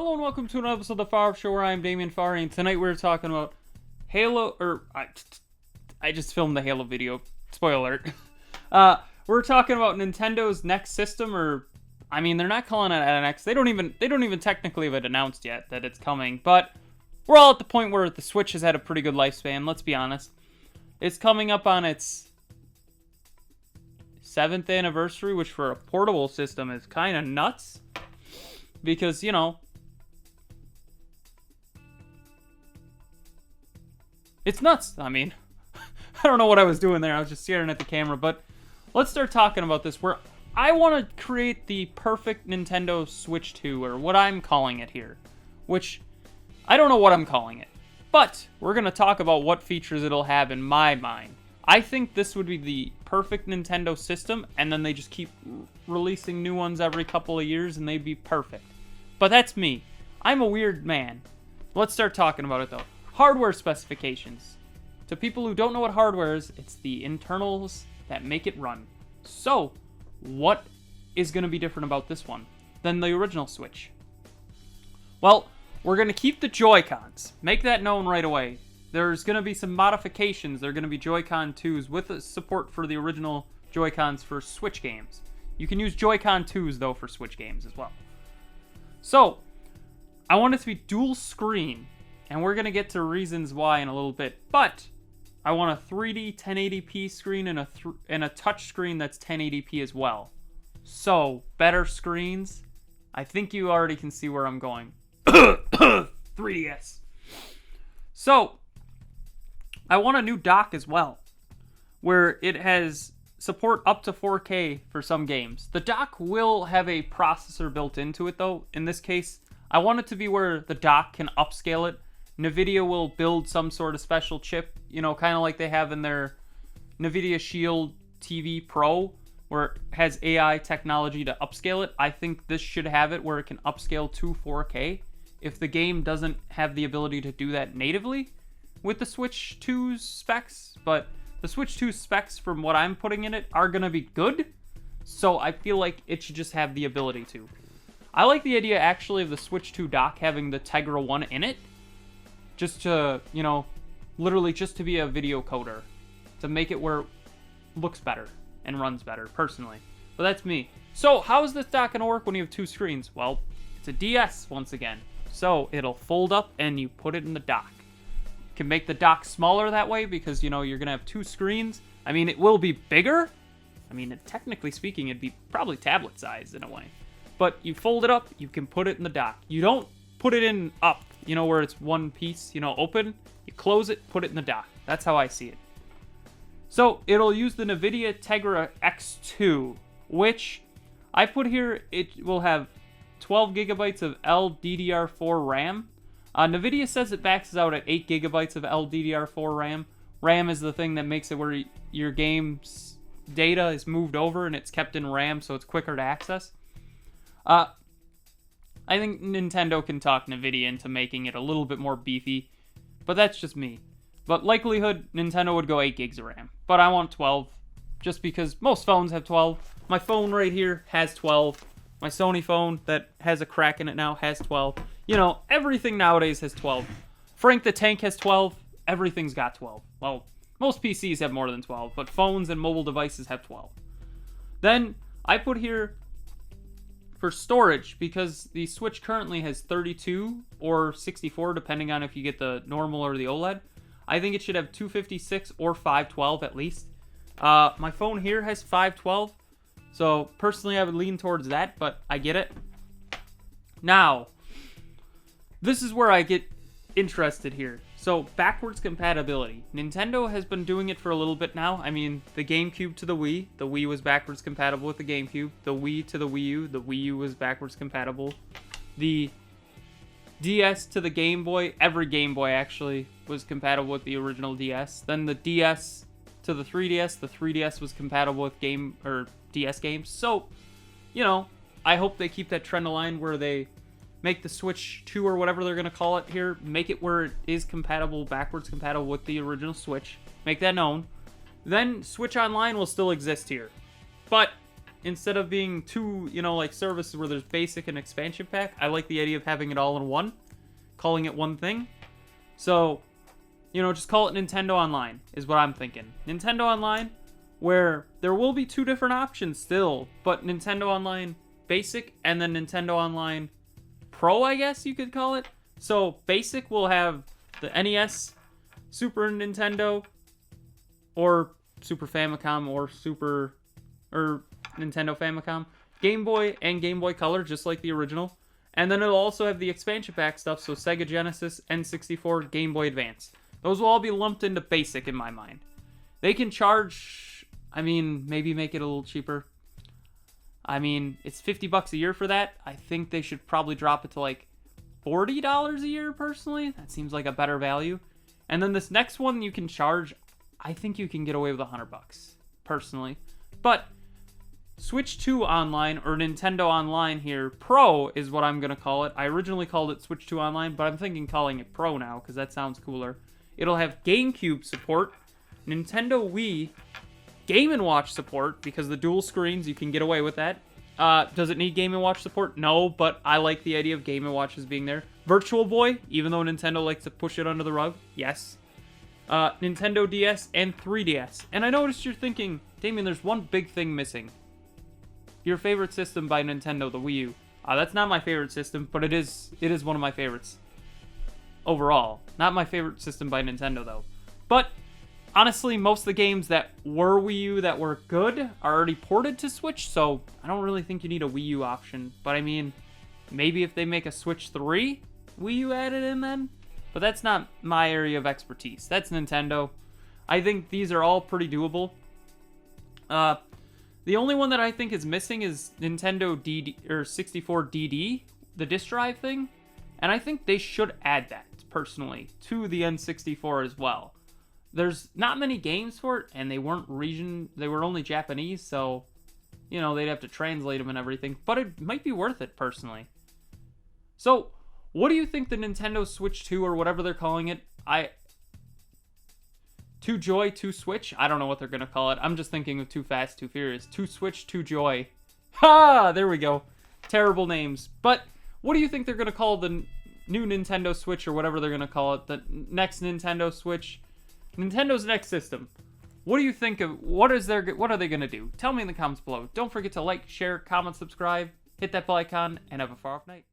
Hello and welcome to another episode of the Farr Show, where I am Damien Farr, and tonight we're talking about Halo, I just filmed the Halo video, spoiler alert. We're talking about Nintendo's next system, or, I mean, they're not calling it NX, they don't even technically have it announced yet that it's coming, but we're all at the point where the Switch has had a pretty good lifespan, let's be honest. It's coming up on its 7th anniversary, which for a portable system is kind of nuts, because, you know, it's nuts. I mean, I don't know what I was doing there. I was just staring at the camera. But let's start talking about this. Where I want to create the perfect Nintendo Switch 2, or what I'm calling it here. Which, I don't know what I'm calling it. But we're going to talk about what features it'll have in my mind. I think this would be the perfect Nintendo system, and then they just keep releasing new ones every couple of years, and they'd be perfect. But that's me. I'm a weird man. Let's start talking about it, though. Hardware specifications. To people who don't know what hardware is, it's the internals that make it run. So, what is going to be different about this one than the original Switch? Well, we're going to keep the Joy-Cons. Make that known right away. There's going to be some modifications. They're going to be Joy-Con 2s with support for the original Joy-Cons for Switch games. You can use Joy-Con 2s, though, for Switch games as well. So, I want it to be dual screen. And we're going to get to reasons why in a little bit. But I want a 3D 1080p screen and a touch screen that's 1080p as well. So, better screens. I think you already can see where I'm going. 3DS. So, I want a new dock as well, where it has support up to 4K for some games. The dock will have a processor built into it, though. In this case, I want it to be where the dock can upscale it. NVIDIA will build some sort of special chip, you know, kind of like they have in their NVIDIA Shield TV Pro, where it has AI technology to upscale it. I think this should have it where it can upscale to 4K. If the game doesn't have the ability to do that natively with the Switch 2's specs, but the Switch 2 specs, from what I'm putting in it, are going to be good, so I feel like it should just have the ability to. I like the idea, actually, of the Switch 2 dock having the Tegra 1 in it, just to, you know, literally just to be a video coder, to make it where it looks better and runs better, personally. But that's me. So, how is this dock going to work when you have two screens? Well, it's a DS, once again. So, it'll fold up and you put it in the dock. You can make the dock smaller that way because, you know, you're going to have two screens. I mean, it will be bigger. I mean, technically speaking, it'd be probably tablet-sized in a way. But you fold it up, you can put it in the dock. You don't put it in up, you know, where it's one piece, you know, open. You close it, put it in the dock. That's how I see it. So, it'll use the NVIDIA Tegra X2, which I put here, it will have 12 gigabytes of LDDR4 RAM. NVIDIA says it maxes out at 8 gigabytes of LDDR4 RAM. RAM is the thing that makes it where your game's data is moved over and it's kept in RAM, so it's quicker to access. I think Nintendo can talk NVIDIA into making it a little bit more beefy, but that's just me. But likelihood, Nintendo would go 8 gigs of RAM. But I want 12, just because most phones have 12. My phone right here has 12. My Sony phone that has a crack in it now has 12. You know, everything nowadays has 12. Frank the Tank has 12. Everything's got 12. Well, most PCs have more than 12, but phones and mobile devices have 12. Then, I put here for storage, because the Switch currently has 32 or 64, depending on if you get the normal or the OLED. I think it should have 256 or 512 at least. My phone here has 512, so personally I would lean towards that, but I get it. Now, this is where I get interested here. So, backwards compatibility. Nintendo has been doing it for a little bit now. I mean, the GameCube to the Wii was backwards compatible with the GameCube. The Wii to the the Wii U was backwards compatible. The DS to the Game Boy, every Game Boy actually was compatible with the original DS. Then the DS to the 3DS was compatible with DS games. So, you know, I hope they keep that trend aligned where they make the Switch 2 or whatever they're going to call it here, make it where it is compatible, backwards compatible with the original Switch. Make that known. Then Switch Online will still exist here. But instead of being two, you know, like services where there's basic and expansion pack, I like the idea of having it all in one, calling it one thing. So, you know, just call it Nintendo Online is what I'm thinking. Nintendo Online, where there will be two different options still, but Nintendo Online Basic and then Nintendo Online Pro, I guess you could call it. So Basic will have the NES, Super Nintendo, or Super Famicom, or Nintendo Famicom, Game Boy, and Game Boy Color, just like the original. And then it'll also have the expansion pack stuff, so Sega Genesis, N64, Game Boy Advance. Those will all be lumped into Basic in my mind. They can charge, I mean, maybe make it a little cheaper. I mean, it's $50 a year for that. I think they should probably drop it to like $40 a year, personally. That seems like a better value. And then this next one you can charge, I think you can get away with $100, personally. But Switch 2 Online, or Nintendo Online here, Pro is what I'm going to call it. I originally called it Switch 2 Online, but I'm thinking calling it Pro now, because that sounds cooler. It'll have GameCube support, Nintendo Wii, Game & Watch support, because the dual screens, you can get away with that. Does it need Game & Watch support? No, but I like the idea of Game & Watches being there. Virtual Boy, even though Nintendo likes to push it under the rug, yes. Nintendo DS and 3DS. And I noticed you're thinking, Damien, there's one big thing missing. Your favorite system by Nintendo, the Wii U. That's not my favorite system, but it is one of my favorites. Overall. Not my favorite system by Nintendo, though. But, honestly, most of the games that were Wii U that were good are already ported to Switch, so I don't really think you need a Wii U option. But, I mean, maybe if they make a Switch 3, Wii U added in then? But that's not my area of expertise. That's Nintendo. I think these are all pretty doable. The only one that I think is missing is Nintendo 64 DD, the disk drive thing. And I think they should add that, personally, to the N64 as well. There's not many games for it, and they were only Japanese, so, you know, they'd have to translate them and everything. But it might be worth it, personally. So, what do you think the Nintendo Switch 2, or whatever they're calling it, 2 Joy, 2 Switch? I don't know what they're going to call it. I'm just thinking of Too Fast, Too Furious. 2 Switch, 2 Joy. Ha! There we go. Terrible names. But what do you think they're going to call the new Nintendo Switch, or whatever they're going to call it? The next Nintendo Switch? Nintendo's next system. What do you think of, what are they going to do? Tell me in the comments below. Don't forget to like, share, comment, subscribe, hit that bell icon, and have a far off night.